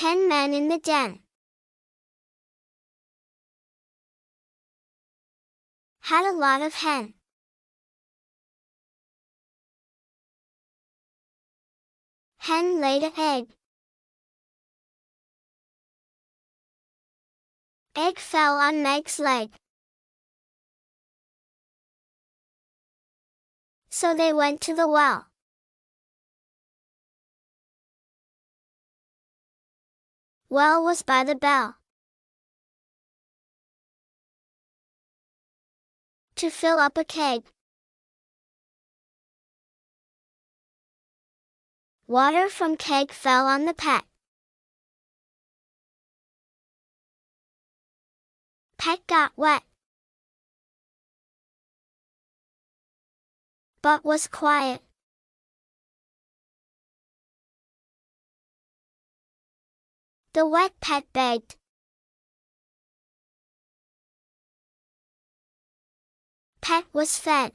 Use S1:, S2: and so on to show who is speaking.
S1: 10 men in the den. Had a lot of hen. Hen laid an egg. Egg fell on Meg's leg. So they went to the well. Well was by the bell. To fill up a keg. Water from keg fell on the pet. Pet got wet, but was quiet. The wet pet begged. Pet was fed.